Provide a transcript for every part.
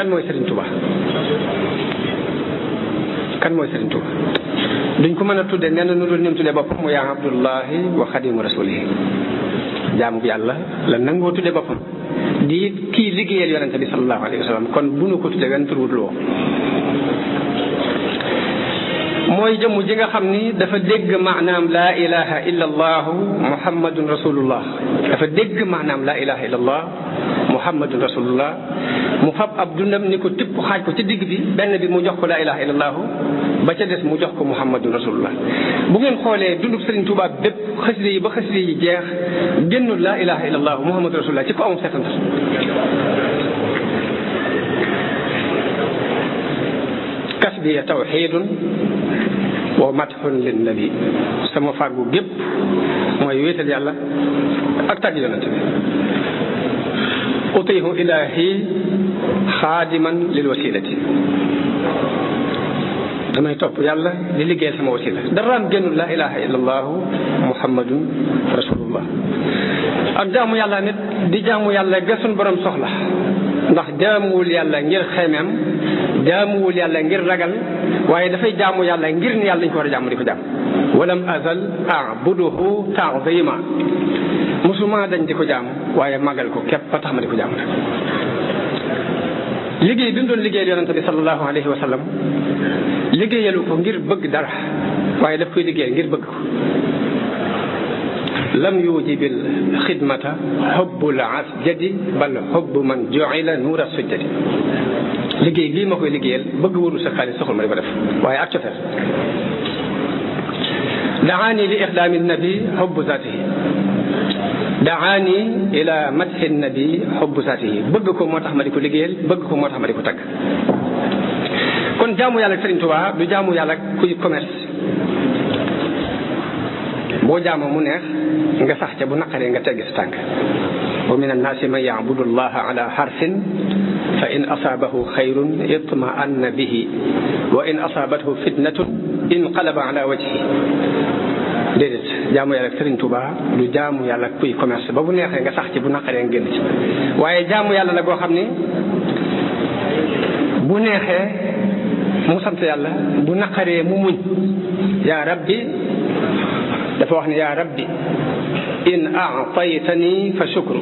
mooy Serigne Touba kan mooy Serigne Touba duñ ko mën a tudde nee na nu dul ñum tudde boppam mu yaa abdullahi wa xadimu rasulihi jaamu yàlla la nangoo tudde boppam di kii liggéeyal yonente bi sallallahu alayhi wa sallam kon bu nu ko tudde wenn tur wut loo mooy jëmm ji nga xam ni dafa dégg maanaam laa ilaha illa allahu muhammadun rasulullah dafa dégg maanaam laa ilaha illa allah muhammadun rasulullah mu fab ab dundam ni ko tipp xaaj ko ci digg bi benn bi mu jox ko laa ilaha illa allahu ba ca des mu jox ko muhammadun rasulullah bu ngeen xoolee dundub Serigne Touba bépp xasida yi ba xasida yi jeex génnul laa ilaha illa allahu muhammadun rasulullah ci ko amul seetantal kasbiya tawxidun wa madxun lin nabi sama fàggu gépp mooy wéetal yàlla ak tàgg yonent bi utihu ilahi xaadiman lil wasilati damay topp yàlla di liggéeyal sama wasila daraam génnul laa ilaha illa allahu muhammadun rasulullah ak jaamu yàlla nit di jaamu yàlla ga sun borom soxla ndax jaamuwul yàlla ngir xemeem jaamuwul yàlla ngir ragal waaye dafay jaamu yàlla ngir ni yàlla dañ ko war a jaamu di ko jaam walam azal abuduhu ta'zima musuma dañ di ko jaam waaye magal ko képp ba tax ma di ko jaam rek liggéey bi mu doon liggéeyal yonente bi sallallahu alayhi wa sallam liggéeyalu ko ngir bëgg dara waaye daf koy liggéeyal ngir bëgg ko lam yujibil xidmata xubbul asjadi bal xubbu man ju'ila nuura sujjadi liggéey lii ma koy liggéeyal bëgg wuru sa xaalis soxul ma di ko def waaye ak cofeel daani li ixdaami nabi xubbu zaatihi daani ila madxi nabi xubbu zaatihi bëgg ko moo tax ma di ko liggéeyal bëgg ko moo tax ma di ko tagg kon jaamu yàlla ak Serigne Touba du jaamu yàlla ak kuy commerce boo jaamoo mu neex nga sax ca bu naqaree nga teggi sa tànk wa min annaasi man ya'budu allaha ala harfin fa in asaabahu xayrun itma'anna bihi wa in asaabathu fitnatun inqalaba ala wajhihi déedéet jaamu yàlla ak Serigne Touba du jaamu yàlla ak kuy commerce ba bu neexee nga sax ci bu naqaree nga génn ci waaye jaamu yàlla la goo xam ni bu neexee mu sant yàlla bu naqaree mu muñ yaa rabbi dafa wax ne yaa rabbi in a'taytani fa shukru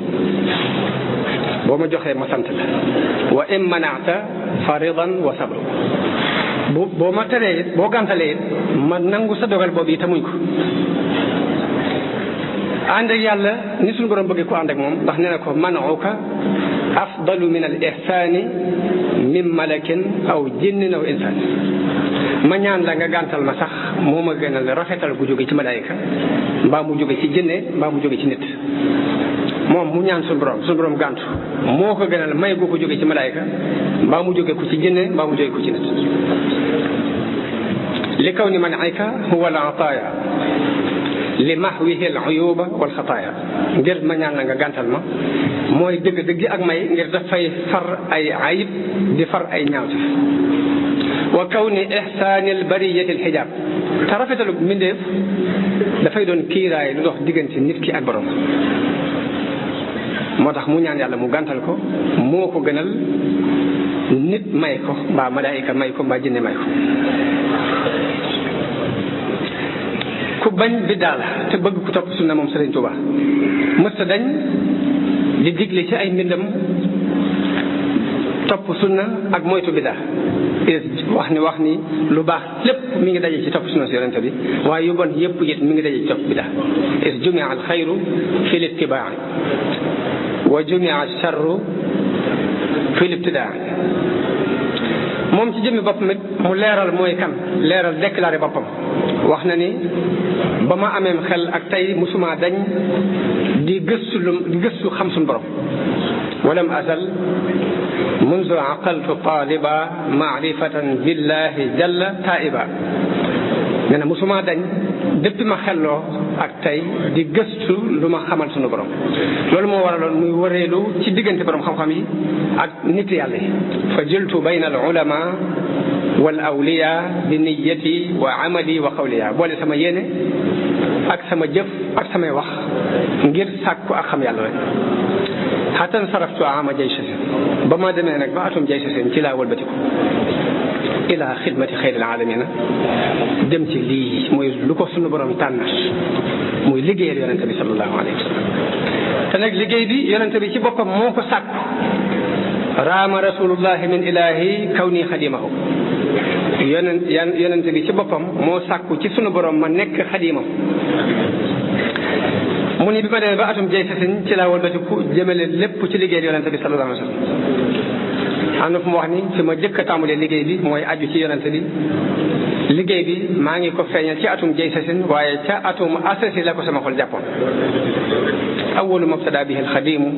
boo ma joxee ma sant la wa in mana'ta fa ridan wa sabru boo ma teree it boo gàntalee it ma nangu sa dogal boobu yi te muñ ko ànd ak yàlla ni suñu borom bëggee ko ànd ak moom ndax nee na ko manuka afdalu min al ihsani min malakin aw jinnin aw insaan ma ñaan la nga gàntal ma sax moo ma gënal rafetal gu jóge ci malaayika mbaa mu jóge ci jinne mbaa mu jóge ci nit moom mu ñaan suñu borom gàntu moo ko gënal may gu ko jóge ci malaayika mbaa mu jóge ko ci jinne mbaa mu jóge ko ci nit li kaw ni man ayka huwa al ataaya li mahwihi al uyuba wal xataaya ngir ma ñaan la nga gàntal ma mooy dëgg ak may ngir dafay far ay ayib di far ay ñaawte wa kawni ihsaani al bariyati al xijaab te rafetalu mbindeef dafay doon kiiraay lu dox diggante nit ki ak borom moo tax mu ñaan yàlla mu gàntal ko moo ko gënal nit may ko mbaa malaayika may ko mbaa jinne may ko ku bañ biddaa la te bëgg ku topp sunna moom Serigne Touba mësta dañ di digle ci ay mbindam topp sunna ak moytu biddaa wax ni lu baax lépp mi ngi daje ci topp sunna si yonente bi waaye yu bon yëpp it mi ngi daje ci topp biddaa is jumia al xayru fi littibaai wa jumia al charru fi libtidaa moom ci jëmmi boppam it mu leeral mooy kan leeral déclaré boppam wax na ni ba ma ameem xel ak tey musuma dañ di gëstu xam suñu borom walam azal munzu aqaltu taliba maarifatan billahi jalla taiba nee na musuma dañ depuis ma xelloo ak tey di gëstu lu ma xamal suñu borom loolu moo waraloon muy wëreelu ci diggante borom xam-xam yi ak nit yàlla yi fa jiltu bayna al ulama wal awliya bi niyati wa amali wa qawliya boole sama yéene ak sama jëf ak samay wax ngir sàkku ak xam yàlla rek xatan saraftu ama jaysh ba ma demee nag ba atum jay seen ci laa wëlbatiku ila xidmati xayril alamina dem ci lii muy lu ko sunu borom tànnat muy liggéeyal yonente bi sallallahu alayhi wa sallam te nag liggéey bi yonente bi ci boppam moo ko sàkku raama rasulullahi min ilahi kaw nii xadimahu yonente bi ci boppam moo sàkku ci sunu borom ma nekk xadimam mu ni bi ma demee ba atum jay sasin ci laa wëlbatiku jëmale lépp ci liggéeyal yonente bi sallallahu alayhi wa sallam am na fu mu wax ni fi ma jëkk a tàmbalee liggéey bi mooy aju ci yonente bi liggéey bi maa ngi ko feeñal ci atum jay sasin waaye ca atum asasi la ko sama xol jàppoon awalu mabtada bihi alxadimu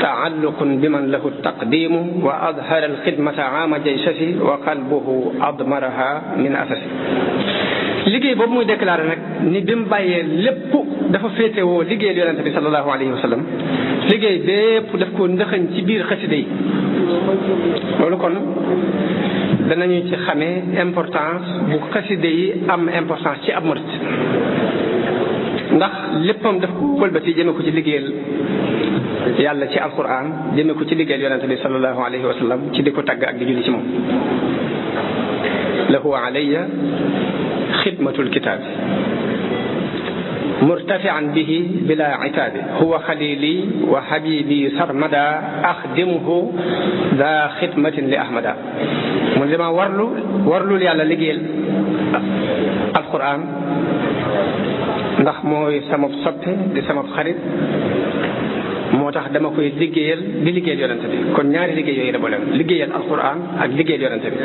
taalluqun biman lahu taqdimu wa adhara alxidmata aama jay sasi wa qalbuhu admaraha min asasi liggéey boobu muy déclaré nag ni bi mu bàyyee lépp dafa féetewoo liggéeyal yonente bi sallallahu alayhi wa sallam liggéey bépp daf ko ndëxañ ci biir xasida yi loolu kon danañu ci xamee importance bu xasida yi am importance ci ab murit ndax léppam daf ko wëlbati jëme ko ci liggéeyal yàlla ci alquran jëme ko ci liggéeyal yonente bi sallallahu alayhi wa sallam ci di ko tagg ak di julli ci moom lahu alayya xidmatul kitaabi murtafian bihi bila itaabi huwa xalili wa habibi sarmada axdimuhu da xidmatin li ahmada mu ne dama warlul yàlla liggéeyal alquran ndax mooy sama soppe di sama xarit moo tax dama koy liggéeyal di liggéeyal yonente bi kon ñaari liggéey yooyu la boole liggéeyal alquran ak liggéeyal yonente bi